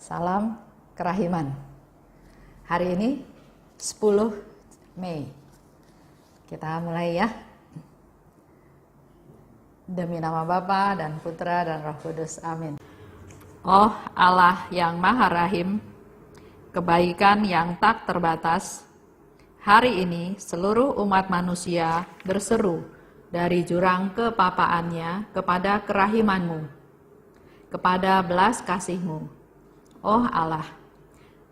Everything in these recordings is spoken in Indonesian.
Salam kerahiman. Hari ini 10 Mei. Kita mulai ya. Demi nama Bapa dan Putra dan Roh Kudus. Amin. Oh Allah yang Maha Rahim, kebaikan yang tak terbatas, hari ini seluruh umat manusia berseru dari jurang kepapaannya kepada kerahiman-Mu, kepada belas kasih-Mu. Oh Allah,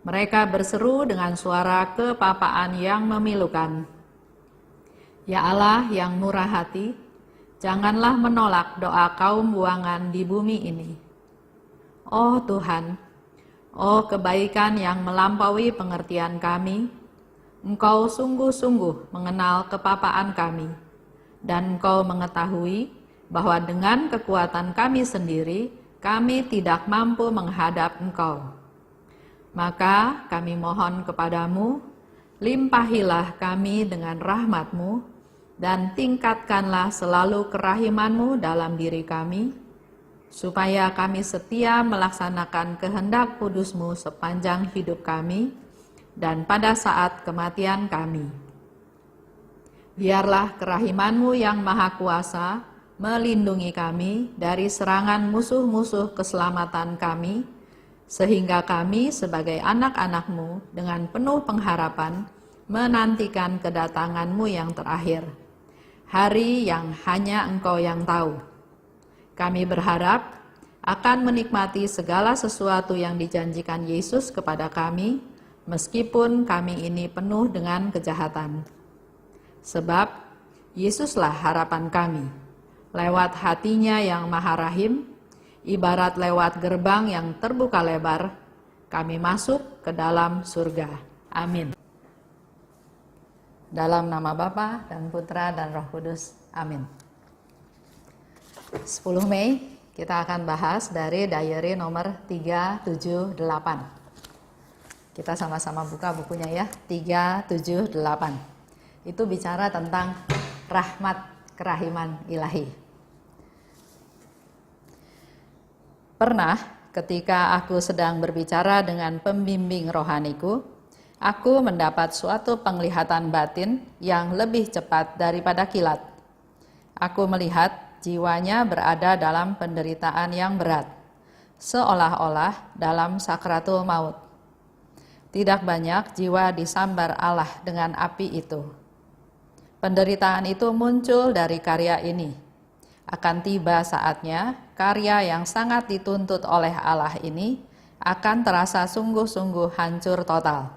mereka berseru dengan suara kepapaan yang memilukan. Ya Allah yang murah hati, janganlah menolak doa kaum buangan di bumi ini. Oh Tuhan, oh kebaikan yang melampaui pengertian kami, Engkau sungguh-sungguh mengenal kepapaan kami, dan Engkau mengetahui bahwa dengan kekuatan kami sendiri, kami tidak mampu menghadap Engkau. Maka kami mohon kepadamu, limpahilah kami dengan rahmat-Mu, dan tingkatkanlah selalu kerahiman-Mu dalam diri kami, supaya kami setia melaksanakan kehendak kudus-Mu sepanjang hidup kami, dan pada saat kematian kami. Biarlah kerahiman-Mu yang maha kuasa melindungi kami dari serangan musuh-musuh keselamatan kami, sehingga kami sebagai anak-anak-Mu dengan penuh pengharapan menantikan kedatangan-Mu yang terakhir, hari yang hanya Engkau yang tahu. Kami berharap akan menikmati segala sesuatu yang dijanjikan Yesus kepada kami, meskipun kami ini penuh dengan kejahatan. Sebab Yesuslah harapan kami. Lewat hatinya yang maha rahim, ibarat lewat gerbang yang terbuka lebar, kami masuk ke dalam surga. Amin. Dalam nama Bapa dan Putra dan Roh Kudus. Amin. 10 Mei kita akan bahas dari diary nomor 378. Kita sama-sama buka bukunya ya, 378. Itu bicara tentang rahmat kerahiman ilahi. Pernah ketika aku sedang berbicara dengan pembimbing rohaniku, aku mendapat suatu penglihatan batin yang lebih cepat daripada kilat. Aku melihat jiwanya berada dalam penderitaan yang berat, seolah-olah dalam sakratul maut. Tidak banyak jiwa disambar Allah dengan api itu. Penderitaan itu muncul dari karya ini. Akan tiba saatnya, karya yang sangat dituntut oleh Allah ini akan terasa sungguh-sungguh hancur total.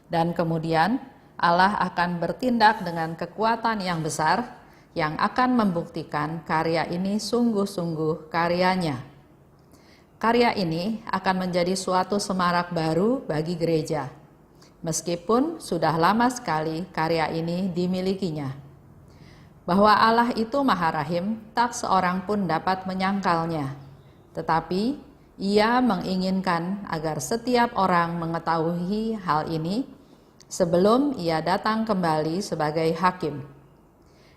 Dan kemudian Allah akan bertindak dengan kekuatan yang besar yang akan membuktikan karya ini sungguh-sungguh karyanya. Karya ini akan menjadi suatu semarak baru bagi gereja, meskipun sudah lama sekali karya ini dimilikinya. Bahwa Allah itu maha rahim, tak seorang pun dapat menyangkalnya. Tetapi Ia menginginkan agar setiap orang mengetahui hal ini sebelum Ia datang kembali sebagai hakim.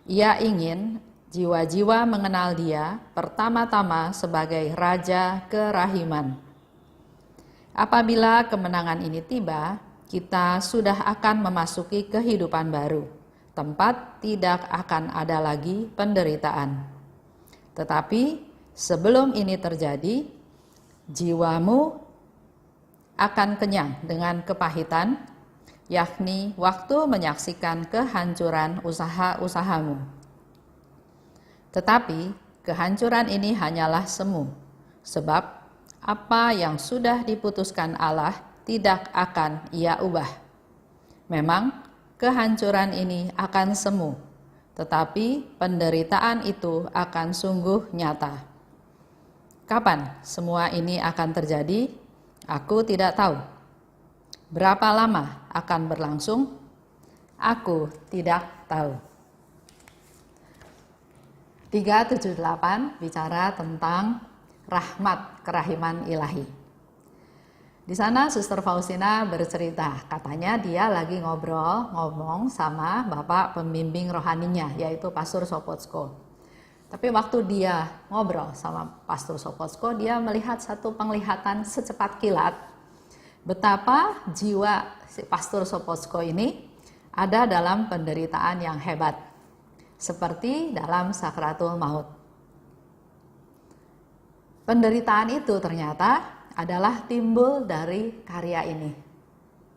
Ia ingin jiwa-jiwa mengenal Dia pertama-tama sebagai Raja Kerahiman. Apabila kemenangan ini tiba, kita sudah akan memasuki kehidupan baru. Tempat tidak akan ada lagi penderitaan. Tetapi sebelum ini terjadi, jiwamu akan kenyang dengan kepahitan, yakni waktu menyaksikan kehancuran usaha-usahamu. Tetapi kehancuran ini hanyalah semu, sebab apa yang sudah diputuskan Allah tidak akan Ia ubah. Memang kehancuran ini akan semu, tetapi penderitaan itu akan sungguh nyata. Kapan semua ini akan terjadi? Aku tidak tahu. Berapa lama akan berlangsung? Aku tidak tahu. 378 bicara tentang rahmat kerahiman ilahi. Di sana Suster Faustina bercerita, katanya dia lagi ngomong sama Bapak pembimbing rohaninya, yaitu Pastor Sopotsko. Tapi waktu dia ngobrol sama Pastor Sopoćko, dia melihat satu penglihatan secepat kilat betapa jiwa si Pastor Sopoćko ini ada dalam penderitaan yang hebat, seperti dalam sakratul maut. Penderitaan itu ternyata adalah timbul dari karya ini,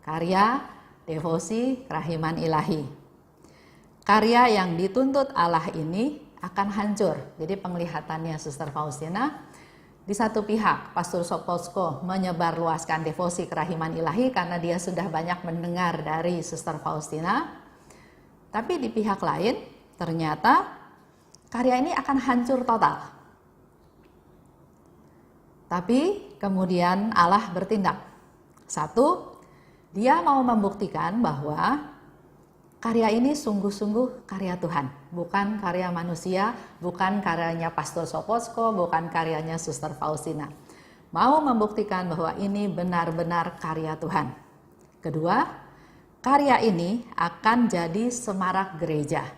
karya devosi kerahiman ilahi. Karya yang dituntut Allah ini akan hancur. Jadi penglihatannya Suster Faustina, di satu pihak Pastor Sopoćko menyebarluaskan devosi kerahiman ilahi karena dia sudah banyak mendengar dari Suster Faustina. Tapi di pihak lain ternyata karya ini akan hancur total. Tapi kemudian Allah bertindak. Satu, dia mau membuktikan bahwa karya ini sungguh-sungguh karya Tuhan, bukan karya manusia, bukan karyanya Pastor Sopoćko, bukan karyanya Suster Faustina. Mau membuktikan bahwa ini benar-benar karya Tuhan. Kedua, karya ini akan jadi semarak gereja,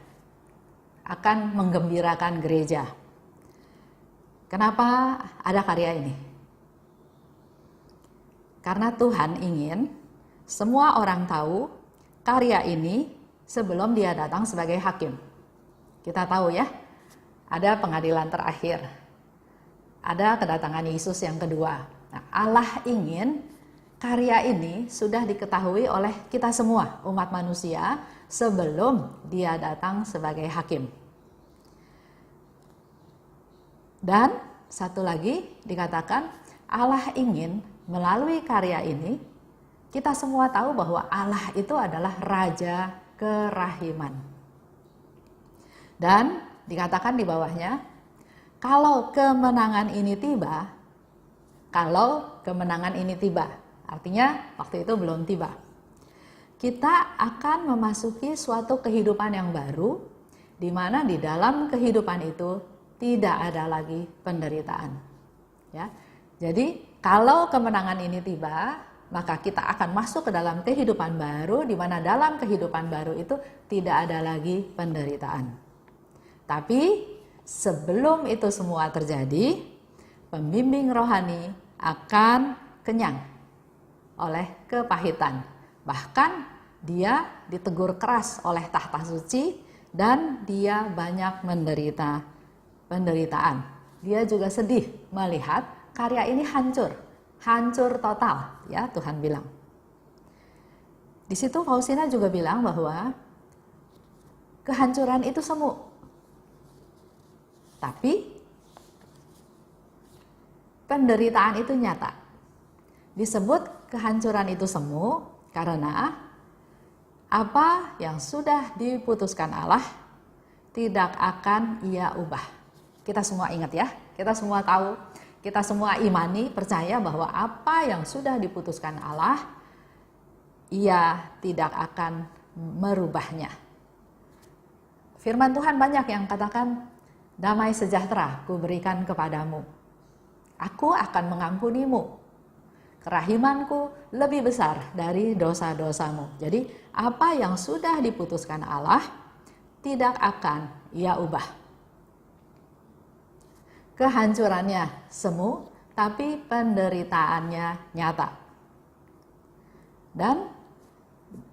akan menggembirakan gereja. Kenapa ada karya ini? Karena Tuhan ingin semua orang tahu karya ini sebelum dia datang sebagai hakim. Kita tahu ya, ada pengadilan terakhir. Ada kedatangan Yesus yang kedua. Nah, Allah ingin karya ini sudah diketahui oleh kita semua, umat manusia, sebelum dia datang sebagai hakim. Dan satu lagi dikatakan, Allah ingin melalui karya ini, kita semua tahu bahwa Allah itu adalah Raja kerahiman. Dan dikatakan di bawahnya, kalau kemenangan ini tiba, artinya waktu itu belum tiba, kita akan memasuki suatu kehidupan yang baru, di mana di dalam kehidupan itu tidak ada lagi penderitaan. Ya, jadi kalau kemenangan ini tiba, maka kita akan masuk ke dalam kehidupan baru, di mana dalam kehidupan baru itu tidak ada lagi penderitaan. Tapi sebelum itu semua terjadi, pembimbing rohani akan kenyang oleh kepahitan. Bahkan dia ditegur keras oleh tahta suci dan dia banyak menderita penderitaan. Dia juga sedih melihat karya ini hancur total, ya Tuhan bilang. Di situ Faustina juga bilang bahwa kehancuran itu semu. Tapi penderitaan itu nyata. Disebut kehancuran itu semu karena apa yang sudah diputuskan Allah tidak akan Ia ubah. Kita semua ingat ya, kita semua tahu, kita semua imani, percaya bahwa apa yang sudah diputuskan Allah, Ia tidak akan merubahnya. Firman Tuhan banyak yang katakan, damai sejahtera kuberikan kepadamu. Aku akan mengampunimu. Kerahimanku lebih besar dari dosa-dosamu. Jadi apa yang sudah diputuskan Allah tidak akan Ia ubah. Kehancurannya semu, tapi penderitaannya nyata. Dan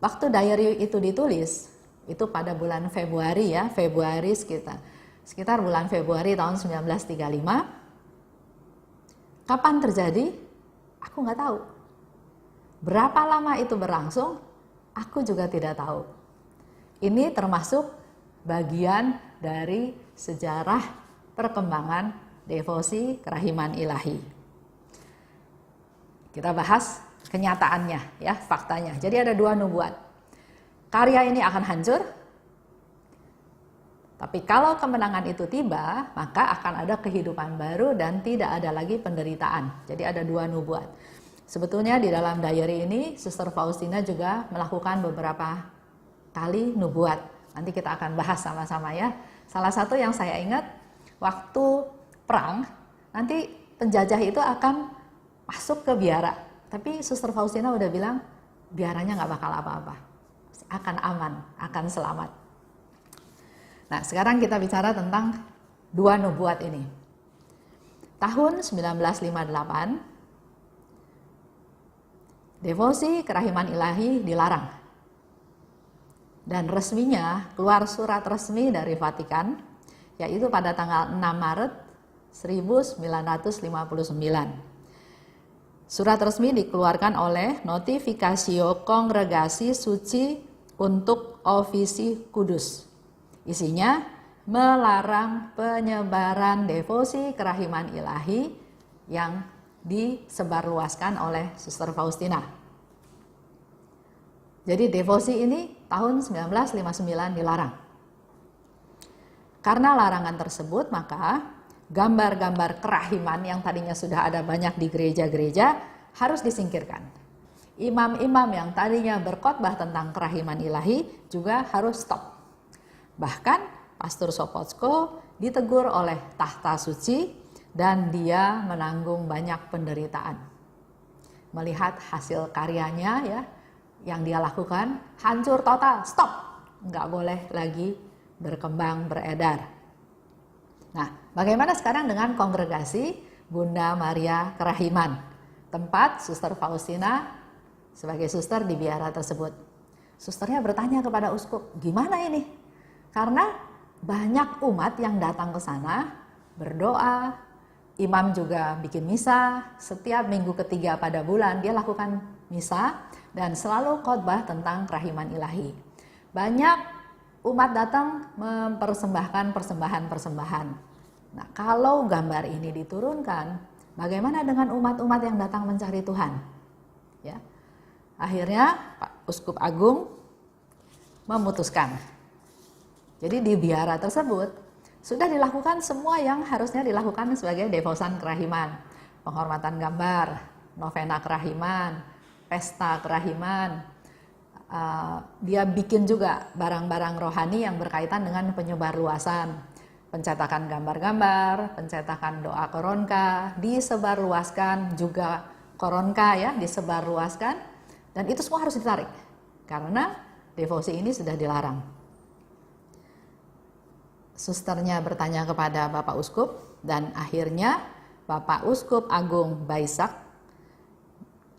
waktu diary itu ditulis, itu pada bulan Februari ya, sekitar bulan Februari tahun 1935. Kapan terjadi? Aku nggak tahu. Berapa lama itu berlangsung? Aku juga tidak tahu. Ini termasuk bagian dari sejarah perkembangan devosi kerahiman ilahi. Kita bahas kenyataannya ya, faktanya. Jadi ada dua nubuat. Karya ini akan hancur, tapi kalau kemenangan itu tiba, maka akan ada kehidupan baru dan tidak ada lagi penderitaan. Jadi ada dua nubuat. Sebetulnya di dalam diary ini, Suster Faustina juga melakukan beberapa kali nubuat. Nanti kita akan bahas sama-sama ya. Salah satu yang saya ingat, waktu perang, nanti penjajah itu akan masuk ke biara. Tapi Suster Faustina udah bilang, biaranya nggak bakal apa-apa. Akan aman, akan selamat. Nah, sekarang kita bicara tentang dua nubuat ini. Tahun 1958, devosi kerahiman ilahi dilarang. Dan resminya keluar surat resmi dari Vatikan, yaitu pada tanggal 6 Maret 1959. Surat resmi dikeluarkan oleh Notificatio Congregasi Suci untuk Ofisi Kudus. Isinya melarang penyebaran devosi kerahiman ilahi yang disebarluaskan oleh Suster Faustina. Jadi devosi ini tahun 1959 dilarang. Karena larangan tersebut, maka gambar-gambar kerahiman yang tadinya sudah ada banyak di gereja-gereja harus disingkirkan. Imam-imam yang tadinya berkhotbah tentang kerahiman ilahi juga harus stop. Bahkan Pastor Sopocko ditegur oleh Tahta Suci dan dia menanggung banyak penderitaan. Melihat hasil karyanya ya, yang dia lakukan hancur total, stop. Nggak boleh lagi berkembang, beredar. Nah, bagaimana sekarang dengan kongregasi Bunda Maria Kerahiman, tempat Suster Faustina sebagai suster di biara tersebut? Susternya bertanya kepada uskup, gimana ini? Karena banyak umat yang datang ke sana berdoa, imam juga bikin misa, setiap minggu ketiga pada bulan dia lakukan misa dan selalu khotbah tentang kerahiman ilahi. Banyak umat datang mempersembahkan persembahan-persembahan. Nah, kalau gambar ini diturunkan, bagaimana dengan umat-umat yang datang mencari Tuhan? Ya. Akhirnya Pak Uskup Agung memutuskan. Jadi di biara tersebut sudah dilakukan semua yang harusnya dilakukan sebagai devosan kerahiman. Penghormatan gambar, novena kerahiman, pesta kerahiman. Dia bikin juga barang-barang rohani yang berkaitan dengan penyebarluasan, pencetakan gambar-gambar, pencetakan doa koronka, disebarluaskan juga koronka ya, disebarluaskan, dan itu semua harus ditarik karena devosi ini sudah dilarang. Susternya bertanya kepada Bapak Uskup dan akhirnya Bapak Uskup Agung Baisak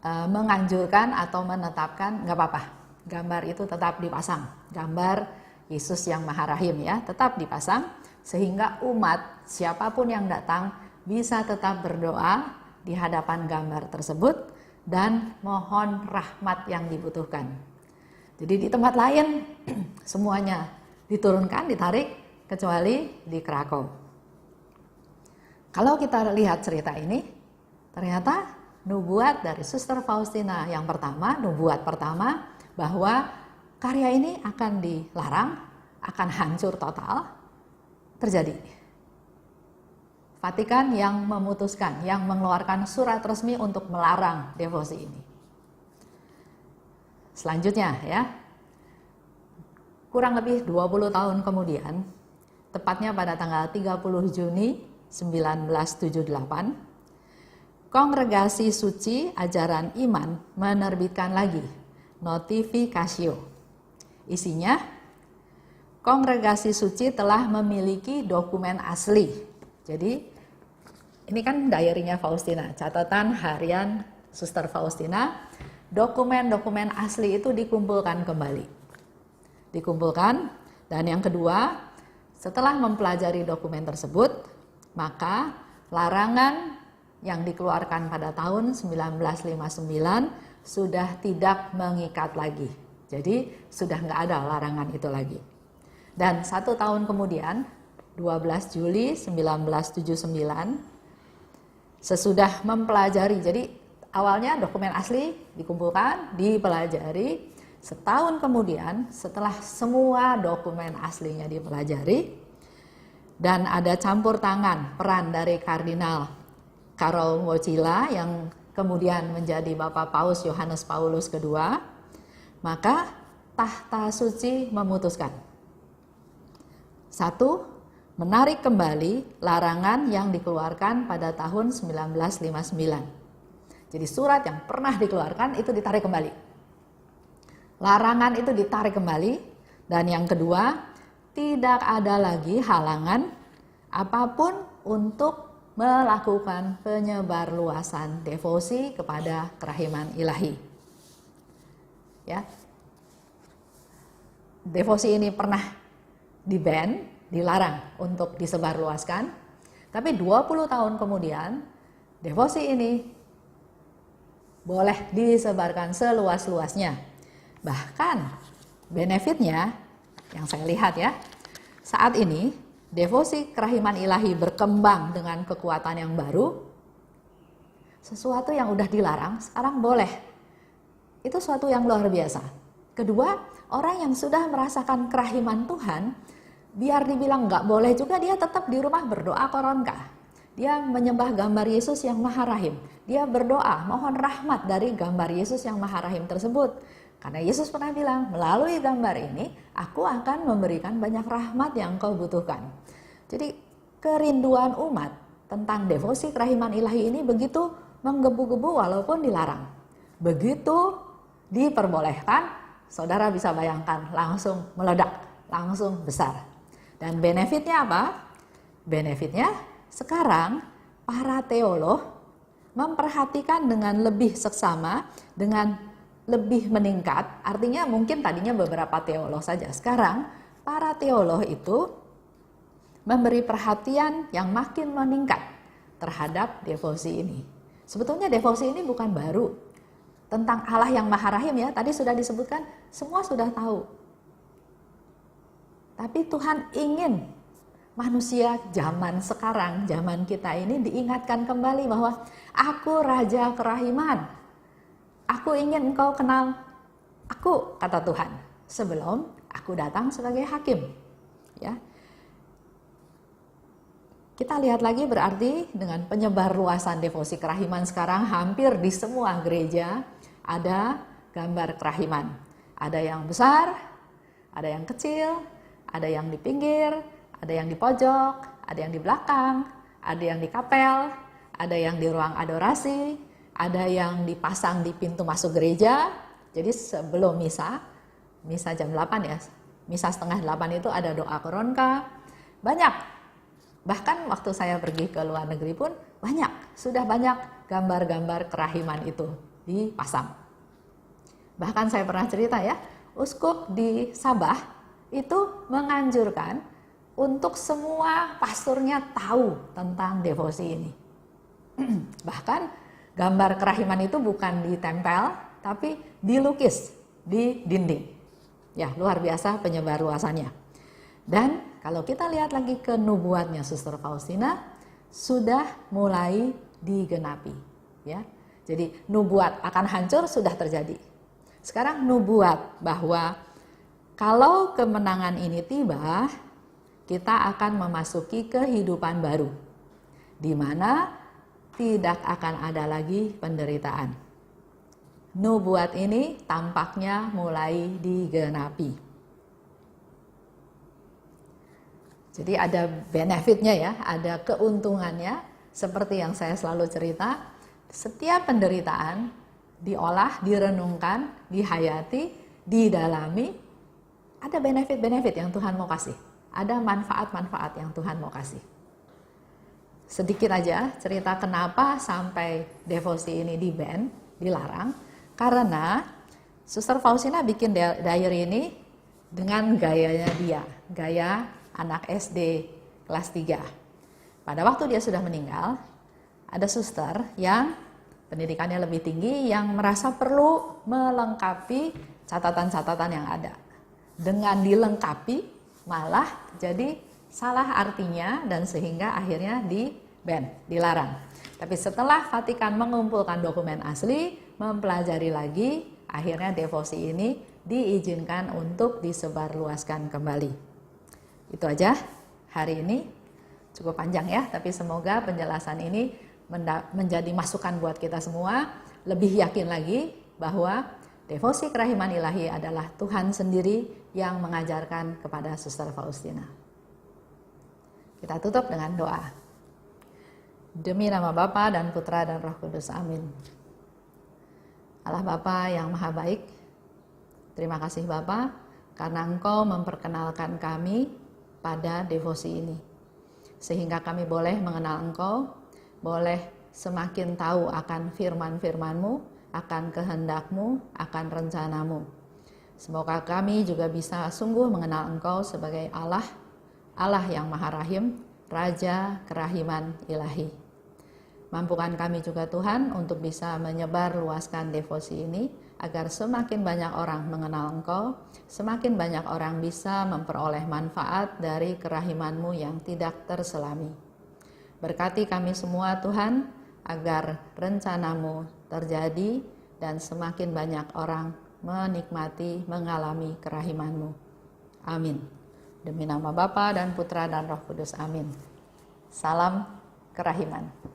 menganjurkan atau menetapkan nggak apa-apa. Gambar itu tetap dipasang, gambar Yesus yang Maha Rahim ya, tetap dipasang sehingga umat siapapun yang datang bisa tetap berdoa di hadapan gambar tersebut dan mohon rahmat yang dibutuhkan. Jadi di tempat lain semuanya diturunkan, ditarik kecuali di Krakow. Kalau kita lihat cerita ini, ternyata nubuat dari Suster Faustina yang pertama, nubuat pertama bahwa karya ini akan dilarang, akan hancur total, terjadi. Vatikan yang memutuskan, yang mengeluarkan surat resmi untuk melarang devosi ini. Selanjutnya ya, kurang lebih 20 tahun kemudian, tepatnya pada tanggal 30 Juni 1978, Kongregasi Suci Ajaran Iman menerbitkan lagi Notificatio. Isinya, Kongregasi Suci telah memiliki dokumen asli. Jadi, ini kan diary-nya Faustina, catatan harian Suster Faustina. Dokumen-dokumen asli itu dikumpulkan kembali. Dikumpulkan, dan yang kedua, setelah mempelajari dokumen tersebut, maka larangan yang dikeluarkan pada tahun 1959 sudah tidak mengikat lagi. Jadi sudah nggak ada larangan itu lagi. Dan 1 tahun kemudian, 12 Juli 1979, sesudah mempelajari, jadi awalnya dokumen asli dikumpulkan, dipelajari. Setahun kemudian, setelah semua dokumen aslinya dipelajari, dan ada campur tangan peran dari Kardinal Karol Wojtyla yang kemudian menjadi Bapak Paus Yohanes Paulus II, maka Tahta Suci memutuskan. 1. Menarik kembali larangan yang dikeluarkan pada tahun 1959. Jadi surat yang pernah dikeluarkan itu ditarik kembali. Larangan itu ditarik kembali. Dan yang kedua, tidak ada lagi halangan apapun untuk melakukan penyebarluasan devosi kepada kerahiman ilahi. Ya. Devosi ini pernah di-ban, dilarang untuk disebarluaskan, tapi 20 tahun kemudian devosi ini boleh disebarkan seluas-luasnya. Bahkan benefitnya yang saya lihat ya, saat ini devosi kerahiman ilahi berkembang dengan kekuatan yang baru. Sesuatu yang udah dilarang sekarang boleh. Itu suatu yang luar biasa. Kedua, orang yang sudah merasakan kerahiman Tuhan, biar dibilang nggak boleh juga, dia tetap di rumah berdoa koronka. Dia menyembah gambar Yesus yang Maha Rahim. Dia berdoa mohon rahmat dari gambar Yesus yang Maha Rahim tersebut. Karena Yesus pernah bilang, melalui gambar ini, aku akan memberikan banyak rahmat yang kau butuhkan. Jadi kerinduan umat tentang devosi kerahiman ilahi ini begitu menggebu-gebu walaupun dilarang. Begitu diperbolehkan, saudara bisa bayangkan langsung meledak, langsung besar. Dan benefitnya apa? Benefitnya sekarang para teolog memperhatikan dengan lebih seksama, dengan lebih meningkat. Artinya mungkin tadinya beberapa teolog saja. Sekarang para teolog itu memberi perhatian yang makin meningkat terhadap devosi ini. Sebetulnya devosi ini bukan baru. Tentang Allah yang Maha Rahim ya, tadi sudah disebutkan, semua sudah tahu. Tapi Tuhan ingin manusia zaman sekarang, zaman kita ini diingatkan kembali bahwa aku Raja Kerahiman. Aku ingin engkau kenal aku, kata Tuhan, sebelum aku datang sebagai hakim. Ya. Kita lihat lagi berarti dengan penyebar luasan devosi kerahiman sekarang hampir di semua gereja ada gambar kerahiman. Ada yang besar, ada yang kecil, ada yang di pinggir, ada yang di pojok, ada yang di belakang, ada yang di kapel, ada yang di ruang adorasi, ada yang dipasang di pintu masuk gereja. Jadi sebelum misa jam 8 ya, misa setengah 8 itu ada doa koronka. Banyak, bahkan waktu saya pergi ke luar negeri pun sudah banyak gambar-gambar kerahiman itu dipasang. Bahkan saya pernah cerita ya, uskup di Sabah itu menganjurkan untuk semua pastornya tahu tentang devosi ini. Bahkan gambar kerahiman itu bukan ditempel, tapi dilukis di dinding. Ya, luar biasa penyebar luasannya. Dan kalau kita lihat lagi ke nubuatnya Suster Faustina, sudah mulai digenapi. Ya, jadi nubuat akan hancur sudah terjadi. Sekarang nubuat bahwa kalau kemenangan ini tiba, kita akan memasuki kehidupan baru, di mana tidak akan ada lagi penderitaan. Nubuat ini tampaknya mulai digenapi. Jadi ada benefitnya ya, ada keuntungannya. Seperti yang saya selalu cerita, setiap penderitaan diolah, direnungkan, dihayati, didalami, ada benefit-benefit yang Tuhan mau kasih. Ada manfaat-manfaat yang Tuhan mau kasih. Sedikit aja cerita kenapa sampai devosi ini di-ban, dilarang. Karena Suster Faustina bikin diary ini dengan gayanya dia, gaya anak SD kelas 3. Pada waktu dia sudah meninggal, ada suster yang pendidikannya lebih tinggi yang merasa perlu melengkapi catatan-catatan yang ada. Dengan dilengkapi malah jadi salah artinya dan sehingga akhirnya di-ban, dilarang. Tapi setelah Vatikan mengumpulkan dokumen asli, mempelajari lagi, akhirnya devosi ini diizinkan untuk disebarluaskan kembali. Itu aja hari ini, cukup panjang ya, tapi semoga penjelasan ini menjadi masukan buat kita semua, lebih yakin lagi bahwa devosi kerahiman ilahi adalah Tuhan sendiri yang mengajarkan kepada Suster Faustina. Kita tutup dengan doa. Demi nama Bapa dan Putra dan Roh Kudus, amin. Allah Bapa yang Maha Baik, terima kasih Bapa karena Engkau memperkenalkan kami pada devosi ini. sehingga kami boleh mengenal Engkau, boleh semakin tahu akan firman-firman-Mu, akan kehendak-Mu, akan rencana-Mu. Semoga kami juga bisa sungguh mengenal Engkau sebagai Allah, Allah yang Maha Rahim, Raja Kerahiman Ilahi. Mampukan kami juga Tuhan untuk bisa menyebar luaskan devosi ini, agar semakin banyak orang mengenal Engkau, semakin banyak orang bisa memperoleh manfaat dari kerahiman-Mu yang tidak terselami. Berkati kami semua Tuhan, agar rencana-Mu terjadi dan semakin banyak orang menikmati, mengalami kerahiman-Mu. Amin. Demi nama Bapa dan Putra dan Roh Kudus. Amin. Salam kerahiman.